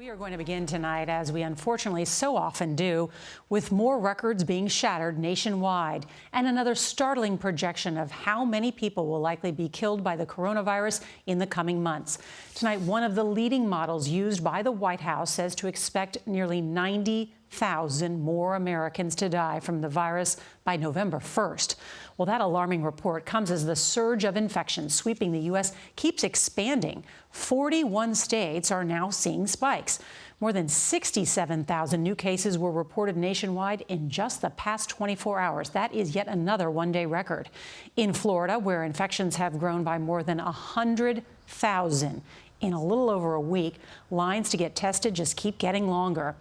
We are going to begin tonight, as we unfortunately so often do, with more records being shattered nationwide and another startling projection of how many people will likely be killed by the coronavirus in the coming months. Tonight, one of the leading models used by the White House says to expect nearly 90,000 more Americans to die from the virus by November 1st. Well, that alarming report comes as the surge of infections sweeping the U.S. keeps expanding. 41 states are now seeing spikes. More than 67,000 new cases were reported nationwide in just the past 24 hours. That is yet another one-day record. In Florida, where infections have grown by more than 100,000 in a little over a week, lines to get tested just keep getting longer.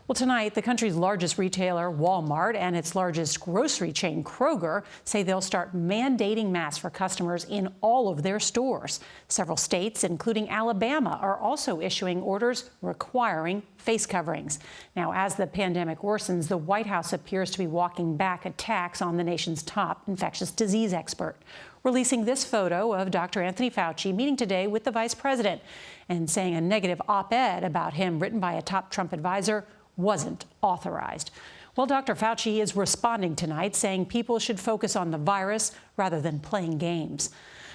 Well, tonight, the country's largest retailer, Walmart, and its largest grocery chain, Kroger, say they'll start mandating masks for customers in all of their stores. Several states, including Alabama, are also issuing orders requiring face coverings. Now, as the pandemic worsens, the White House appears to be walking back attacks on the nation's top infectious disease expert, releasing this photo of Dr. Anthony Fauci meeting today with the vice president and saying a negative op-ed about him written by a top Trump advisor wasn't authorized. Well, Dr. Fauci is responding tonight, saying people should focus on the virus rather than playing games.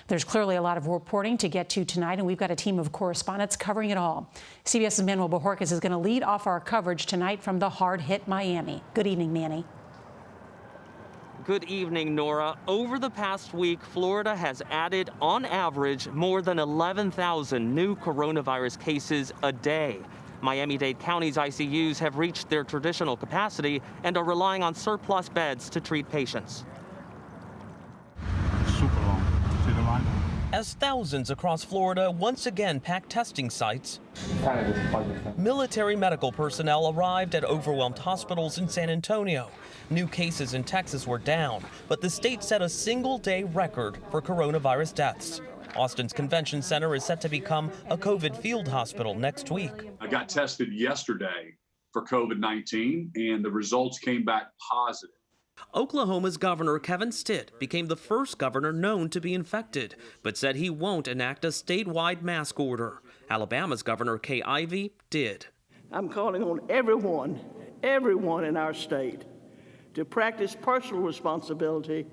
There's clearly a lot of reporting to get to tonight, and we've got a team of correspondents covering it all. CBS's Manuel Bojorquez is going to lead off our coverage tonight from the hard-hit Miami. Good evening, Manny. Good evening, Nora. Over the past week, Florida has added, on average, more than 11,000 new coronavirus cases a day. Miami-Dade County's ICUs have reached their traditional capacity and are relying on surplus beds to treat patients. Super long. See the line? As thousands across Florida once again pack testing sites, military medical personnel arrived at overwhelmed hospitals in San Antonio. New cases in Texas were down, but the state set a single-day record for coronavirus deaths. Austin's convention center is set to become a COVID field hospital next week. I got tested yesterday for COVID-19, and the results came back positive. Oklahoma's Governor Kevin Stitt became the first governor known to be infected, but said he won't enact a statewide mask order. Alabama's Governor Kay Ivey did. I'm calling on everyone in our state to practice personal responsibility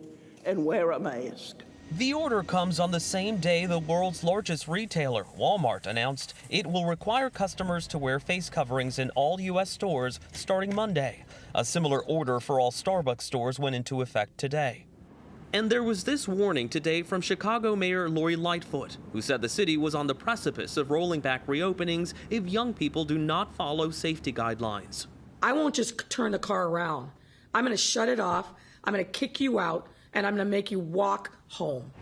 and wear a mask. The order comes on the same day the world's largest retailer, Walmart, announced it will require customers to wear face coverings in all U.S. stores starting Monday. A similar order for all Starbucks stores went into effect today. And there was this warning today from Chicago Mayor Lori Lightfoot, who said the city was on the precipice of rolling back reopenings if young people do not follow safety guidelines. I won't just turn the car around. I'm going to shut it off. I'm going to kick you out, and I'm going to make you walk home.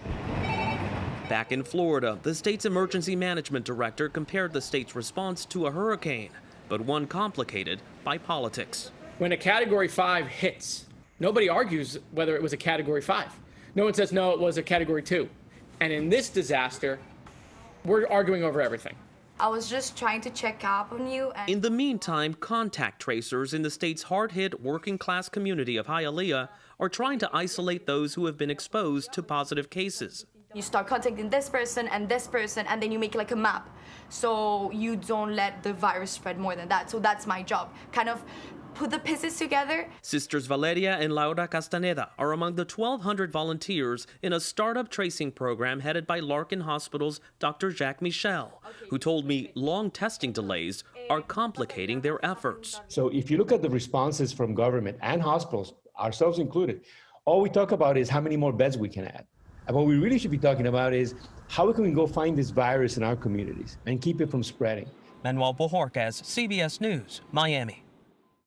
Back in Florida, the state's emergency management director compared the state's response to a hurricane, but one complicated by politics. When a Category 5 hits, nobody argues whether it was a Category 5. No one says, no, it was a Category 2. And in this disaster, we're arguing over everything. I was just trying to check up on you. In the meantime, contact tracers in the state's hard-hit working-class community of Hialeah are trying to isolate those who have been exposed to positive cases. You start contacting this person, and then you make like a map. So you don't let the virus spread more than that. So that's my job. Kind of put the pieces together. Sisters Valeria and Laura Castaneda are among the 1,200 volunteers in a startup tracing program headed by Larkin Hospital's Dr. Jacques Michel, who told me long testing delays are complicating their efforts. So if you look at the responses from government and hospitals, ourselves included, all we talk about is how many more beds we can add. And what we really should be talking about is how we can go find this virus in our communities and keep it from spreading. Manuel Bojorquez, CBS News, Miami.